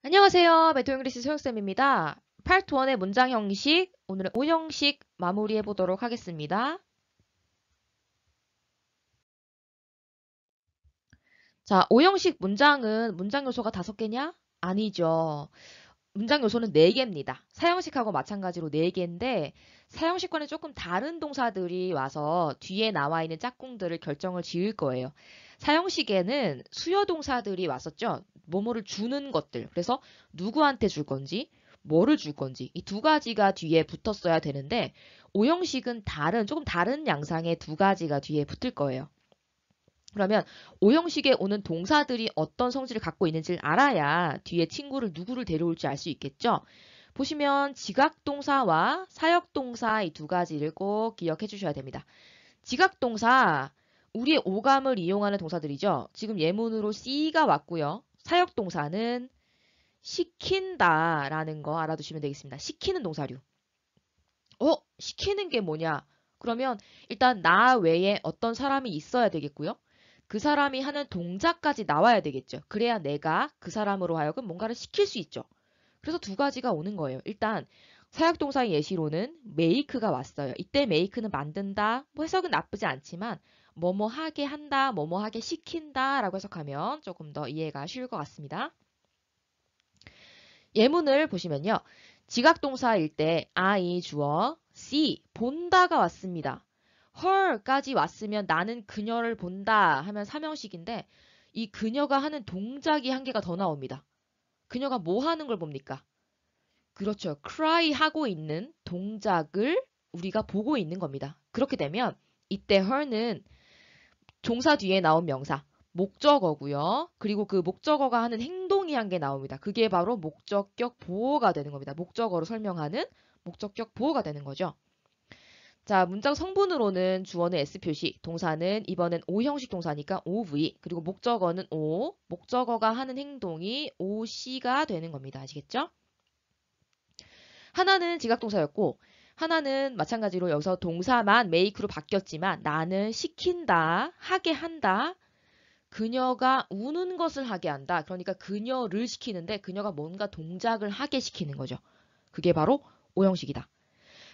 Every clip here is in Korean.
안녕하세요. 메토잉글리시 소영쌤입니다. 파트 1의 문장 형식, 오늘은 오형식 마무리해 보도록 하겠습니다. 자, 오형식 문장은 문장 요소가 5개냐? 아니죠. 문장 요소는 4개입니다. 사형식하고 마찬가지로 4개인데 사형식과는 조금 다른 동사들이 와서 뒤에 나와 있는 짝꿍들을 결정을 지을 거예요. 사형식에는 수요 동사들이 왔었죠. 뭐뭐를 주는 것들. 그래서 누구한테 줄 건지, 뭐를 줄 건지 이 두 가지가 뒤에 붙었어야 되는데 오형식은 조금 다른 양상의 두 가지가 뒤에 붙을 거예요. 그러면 오형식에 오는 동사들이 어떤 성질을 갖고 있는지를 알아야 뒤에 친구를 누구를 데려올지 알 수 있겠죠. 보시면 지각동사와 사역동사 이 두 가지를 꼭 기억해 주셔야 됩니다. 지각동사, 우리의 오감을 이용하는 동사들이죠. 지금 예문으로 C가 왔고요. 사역동사는 시킨다라는 거 알아두시면 되겠습니다. 시키는 동사류. 시키는 게 뭐냐? 그러면 일단 나 외에 어떤 사람이 있어야 되겠고요. 그 사람이 하는 동작까지 나와야 되겠죠. 그래야 내가 그 사람으로 하여금 뭔가를 시킬 수 있죠. 그래서 두 가지가 오는 거예요. 일단 사역동사의 예시로는 make가 왔어요. 이때 make는 만든다. 뭐 해석은 나쁘지 않지만 뭐뭐 하게 한다, 뭐뭐 하게 시킨다 라고 해석하면 조금 더 이해가 쉬울 것 같습니다. 예문을 보시면요. 지각동사일 때 I 주어, see 본다가 왔습니다. her까지 왔으면 나는 그녀를 본다 하면 삼형식인데 이 그녀가 하는 동작이 한 개가 더 나옵니다. 그녀가 뭐 하는 걸 봅니까? 그렇죠. cry 하고 있는 동작을 우리가 보고 있는 겁니다. 그렇게 되면 이때 her는 종사 뒤에 나온 명사, 목적어고요. 그리고 그 목적어가 하는 행동이 한 개 나옵니다. 그게 바로 목적격 보호가 되는 겁니다. 목적어로 설명하는 목적격 보호가 되는 거죠. 자, 문장 성분으로는 주어는 S 표시, 동사는 이번엔 O형식 동사니까 OV, 그리고 목적어는 O, 목적어가 하는 행동이 OC가 되는 겁니다. 아시겠죠? 하나는 지각동사였고, 하나는 마찬가지로 여기서 동사만 make로 바뀌었지만 나는 시킨다, 하게 한다, 그녀가 우는 것을 하게 한다. 그러니까 그녀를 시키는데 그녀가 뭔가 동작을 하게 시키는 거죠. 그게 바로 오형식이다.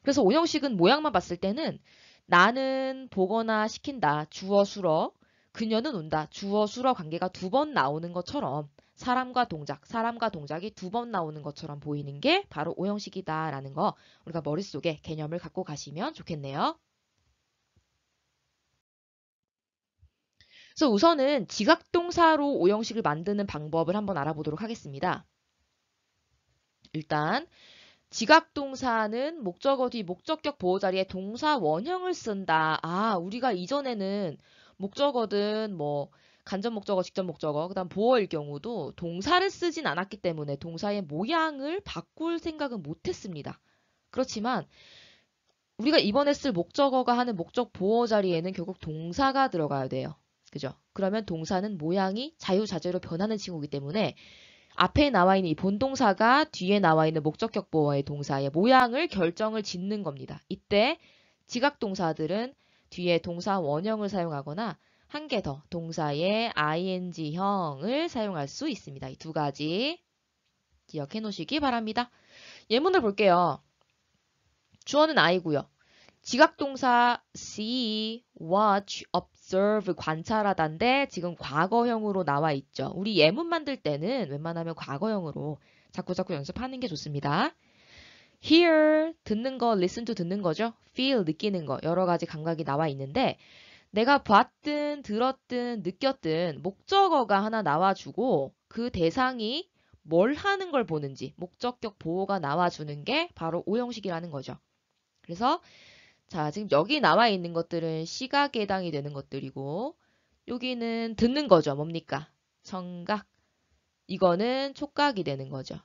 그래서 오형식은 모양만 봤을 때는 나는 보거나 시킨다. 주어 수러. 그녀는 운다. 주어 수러 관계가 2번 나오는 것처럼 사람과 동작이 2번 나오는 것처럼 보이는 게 바로 오형식이다라는 거 우리가 머릿속에 개념을 갖고 가시면 좋겠네요. 그래서 우선은 지각동사로 오형식을 만드는 방법을 한번 알아보도록 하겠습니다. 일단 지각동사는 목적어 뒤 목적격 보호 자리에 동사 원형을 쓴다. 우리가 이전에는 목적어든 뭐 간접 목적어, 직접 목적어, 그다음 보어일 경우도 동사를 쓰진 않았기 때문에 동사의 모양을 바꿀 생각은 못 했습니다. 그렇지만 우리가 이번에 쓸 목적어가 하는 목적 보호 자리에는 결국 동사가 들어가야 돼요. 그죠? 그러면 동사는 모양이 자유자재로 변하는 친구이기 때문에 앞에 나와 있는 이 본동사가 뒤에 나와 있는 목적격 보어의 동사의 모양을 결정을 짓는 겁니다. 이때 지각동사들은 뒤에 동사 원형을 사용하거나 한 개 더 동사의 ing형을 사용할 수 있습니다. 이 두 가지 기억해 놓으시기 바랍니다. 예문을 볼게요. 주어는 I고요. 지각동사 see, watch, observe 관찰하다인데 지금 과거형으로 나와 있죠. 우리 예문 만들 때는 웬만하면 과거형으로 자꾸자꾸 연습하는 게 좋습니다. hear 듣는 거, listen to 듣는 거죠. feel 느끼는 거 여러 가지 감각이 나와 있는데 내가 봤든 들었든 느꼈든 목적어가 하나 나와주고 그 대상이 뭘 하는 걸 보는지 목적격 보호가 나와주는 게 바로 오형식이라는 거죠. 그래서 자, 지금 여기 나와 있는 것들은 시각에 해당이 되는 것들이고 여기는 듣는 거죠. 뭡니까? 청각. 이거는 촉각이 되는 거죠.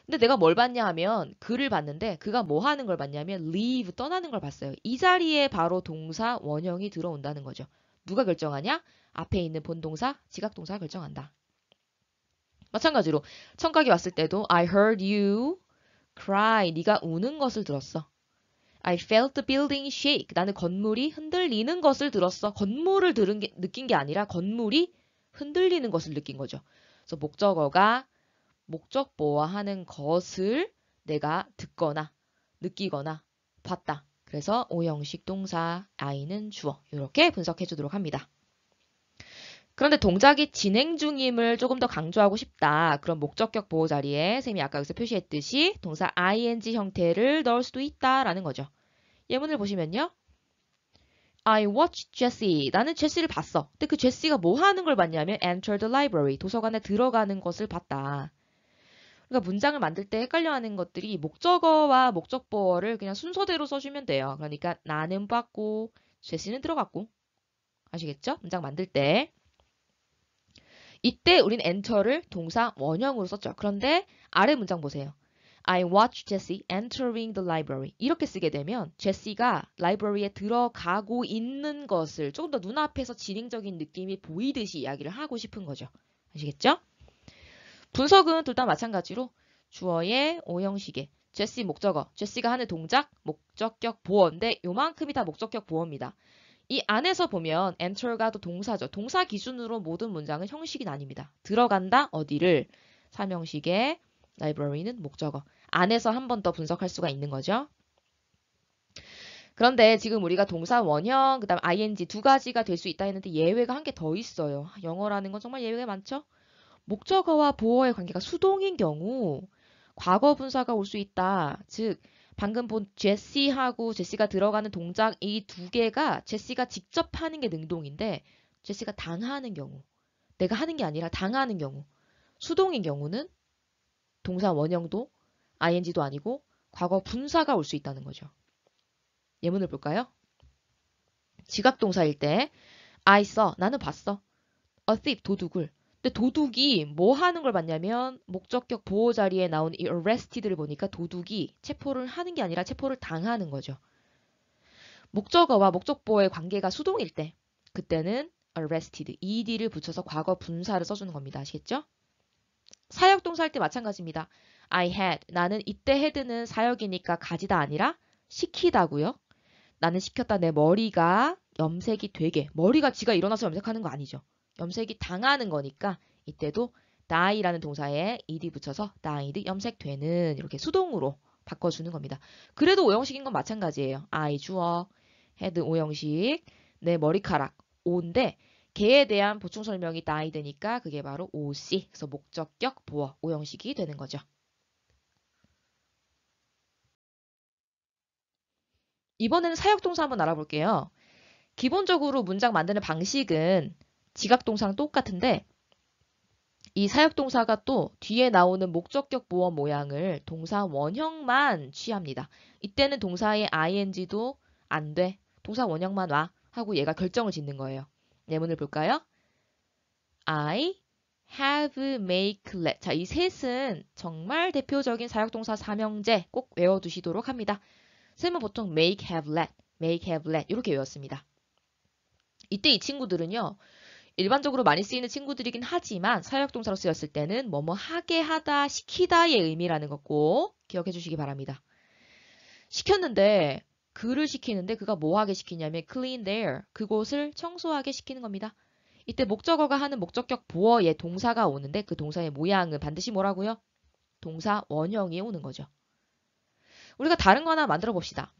근데 내가 뭘 봤냐 하면 글을 봤는데 그가 뭐 하는 걸 봤냐면 leave 떠나는 걸 봤어요. 이 자리에 바로 동사 원형이 들어온다는 거죠. 누가 결정하냐? 앞에 있는 본동사, 지각동사가 결정한다. 마찬가지로 청각이 왔을 때도 I heard you cry. 네가 우는 것을 들었어. I felt the building shake. 나는 건물이 흔들리는 것을 들었어. 건물을 느낀 게 아니라 건물이 흔들리는 것을 느낀 거죠. 그래서 목적어가 목적보어 하는 것을 내가 듣거나 느끼거나 봤다. 그래서 오형식 동사, I는 주어. 이렇게 분석해 주도록 합니다. 그런데 동작이 진행 중임을 조금 더 강조하고 싶다. 그럼 목적격 보호 자리에 선생님이 아까 여기서 표시했듯이 동사 ing 형태를 넣을 수도 있다라는 거죠. 예문을 보시면요. I watched Jessie. 나는 제시를 봤어. 근데 그 제시가 뭐 하는 걸 봤냐면 enter the library. 도서관에 들어가는 것을 봤다. 그러니까 문장을 만들 때 헷갈려하는 것들이 목적어와 목적보어를 그냥 순서대로 써주면 돼요. 그러니까 나는 봤고 제시는 들어갔고. 아시겠죠? 문장 만들 때. 이때 우린 enter를 동사 원형으로 썼죠. 그런데 아래 문장 보세요. I watched Jessie entering the library. 이렇게 쓰게 되면 제시가 라이브러리에 들어가고 있는 것을 조금 더 눈앞에서 진행적인 느낌이 보이듯이 이야기를 하고 싶은 거죠. 아시겠죠? 분석은 둘 다 마찬가지로 주어의 오형식에 제시 목적어, 제시가 하는 동작, 목적격 보어인데 요만큼이 다 목적격 보어입니다. 이 안에서 보면 enter가 또 동사죠. 동사 기준으로 모든 문장은 형식이 나뉩니다. 들어간다 어디를 삼형식의 library는 목적어. 안에서 한 번 더 분석할 수가 있는 거죠. 그런데 지금 우리가 동사 원형, 그 다음 ing 두 가지가 될 수 있다 했는데 예외가 한 개 더 있어요. 영어라는 건 정말 예외가 많죠? 목적어와 보어의 관계가 수동인 경우 과거 분사가 올 수 있다. 즉 방금 본 제시하고 제시가 들어가는 동작 이 두 개가 제시가 직접 하는 게 능동인데 제시가 당하는 경우 내가 하는 게 아니라 당하는 경우 수동인 경우는 동사 원형도 ing도 아니고 과거 분사가 올 수 있다는 거죠. 예문을 볼까요? 지각동사일 때 I saw 나는 봤어. A thief 도둑을. 근데 도둑이 뭐 하는 걸 봤냐면 목적격 보호 자리에 나온 이 arrested를 보니까 도둑이 체포를 하는 게 아니라 체포를 당하는 거죠. 목적어와 목적보호의 관계가 수동일 때 그때는 arrested, ed를 붙여서 과거 분사를 써주는 겁니다. 아시겠죠? 사역동사 할 때 마찬가지입니다. I had, 나는 이때 had는 사역이니까 가지다 아니라 시키다고요. 나는 시켰다 내 머리가 염색이 되게. 머리가 지가 일어나서 염색하는 거 아니죠. 염색이 당하는 거니까 이때도 dye라는 동사에 ed 붙여서 dyed 염색되는 이렇게 수동으로 바꿔주는 겁니다. 그래도 오형식인 건 마찬가지예요. I 주어, had 오형식, 내 머리카락 오인데 걔에 대한 보충 설명이 dyed니까 그게 바로 OC. 그래서 목적격 보어 오형식이 되는 거죠. 이번에는 사역동사 한번 알아볼게요. 기본적으로 문장 만드는 방식은 지각동사랑 똑같은데 이 사역동사가 또 뒤에 나오는 목적격 보어 모양을 동사 원형만 취합니다. 이때는 동사의 ing도 안 돼. 동사 원형만 와. 하고 얘가 결정을 짓는 거예요. 예문을 볼까요? I have, make, let. 자, 이 셋은 정말 대표적인 사역동사 삼형제 꼭 외워두시도록 합니다. 쌤은 보통 make, have, let, make, have, let 이렇게 외웠습니다. 이때 이 친구들은요. 일반적으로 많이 쓰이는 친구들이긴 하지만 사역동사로 쓰였을 때는 뭐뭐 하게 하다, 시키다의 의미라는 거 꼭 기억해 주시기 바랍니다. 시켰는데 그를 시키는데 그가 뭐 하게 시키냐면 clean there, 그곳을 청소하게 시키는 겁니다. 이때 목적어가 하는 목적격 보어의 동사가 오는데 그 동사의 모양은 반드시 뭐라고요? 동사 원형이 오는 거죠. 우리가 다른 거 하나 만들어 봅시다.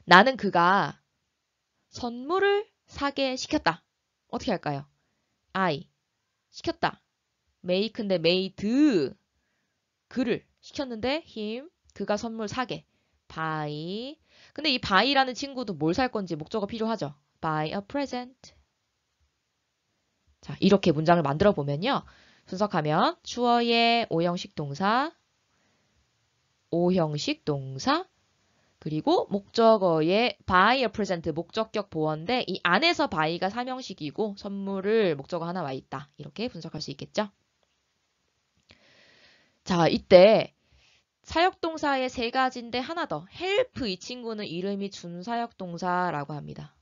나는 그가 선물을 사게 시켰다. 어떻게 할까요? I 시켰다. make인데 made 그를 시켰는데 him 그가 선물 사게 buy 근데 이 buy라는 친구도 뭘 살 건지 목적어 필요하죠. buy a present. 자 이렇게 문장을 만들어 보면요. 분석하면 주어의 오형식 동사 그리고 목적어의 buy a present 목적격 보어인데 이 안에서 buy가 삼형식이고 선물을 목적어 하나 와 있다. 이렇게 분석할 수 있겠죠. 자 이때 사역동사의 세 가지인데 하나 더 help 이 친구는 이름이 준사역동사라고 합니다.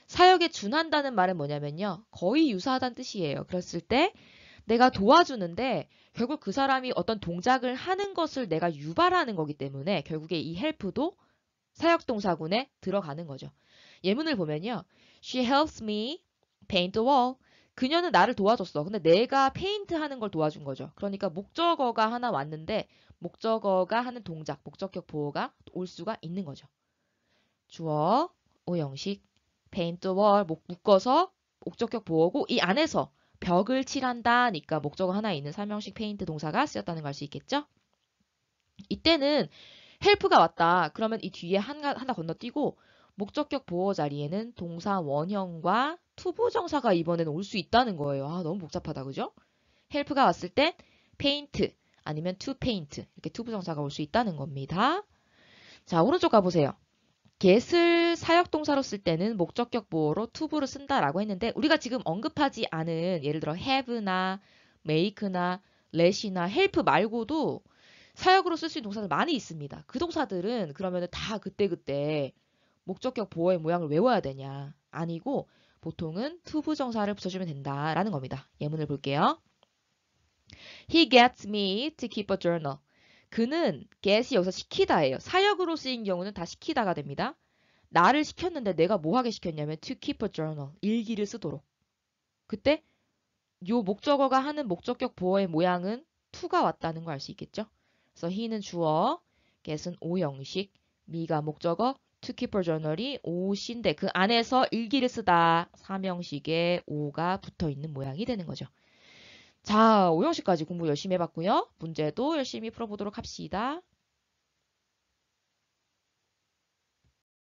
사역에 준한다는 말은 뭐냐면요. 거의 유사하다는 뜻이에요. 그랬을 때 내가 도와주는데 결국 그 사람이 어떤 동작을 하는 것을 내가 유발하는 거기 때문에 결국에 이 help도 사역동사군에 들어가는 거죠. 예문을 보면요. She helps me paint the wall. 그녀는 나를 도와줬어. 근데 내가 페인트 하는 걸 도와준 거죠. 그러니까 목적어가 하나 왔는데 목적어가 하는 동작, 목적격 보어가 올 수가 있는 거죠. 주어, 오형식, paint the wall, 묶어서 목적격 보어고 이 안에서 벽을 칠한다니까 목적어 하나 있는 삼형식 페인트 동사가 쓰였다는 걸 알 수 있겠죠? 이때는 help가 왔다. 그러면 이 뒤에 하나 건너뛰고 목적격 보어 자리에는 동사 원형과 투부정사가 이번에는 올 수 있다는 거예요. 아, 너무 복잡하다. 그죠? help가 왔을 땐 paint 아니면 to paint 이렇게 투부정사가 올 수 있다는 겁니다. 자, 오른쪽 가보세요. get을 사역동사로 쓸 때는 목적격 보어로 to부를 쓴다라고 했는데 우리가 지금 언급하지 않은 예를 들어 have나 make나 let이나 help 말고도 사역으로 쓸 수 있는 동사들 많이 있습니다. 그 동사들은 그러면 다 그때그때 목적격 보어의 모양을 외워야 되냐? 아니고 보통은 투부정사를 붙여주면 된다라는 겁니다. 예문을 볼게요. He gets me to keep a journal. 그는 get이 여기서 시키다예요. 사역으로 쓰인 경우는 다 시키다가 됩니다. 나를 시켰는데 내가 뭐 하게 시켰냐면 to keep a journal. 일기를 쓰도록. 그때 요 목적어가 하는 목적격 보어의 모양은 to가 왔다는 걸 알 수 있겠죠? 그래서 he는 주어, get은 오형식, me가 목적어, to keep a journal이 오신데 그 안에서 일기를 쓰다 삼형식에 오가 붙어 있는 모양이 되는 거죠. 자, 오형식까지 공부 열심히 해봤고요. 문제도 열심히 풀어보도록 합시다.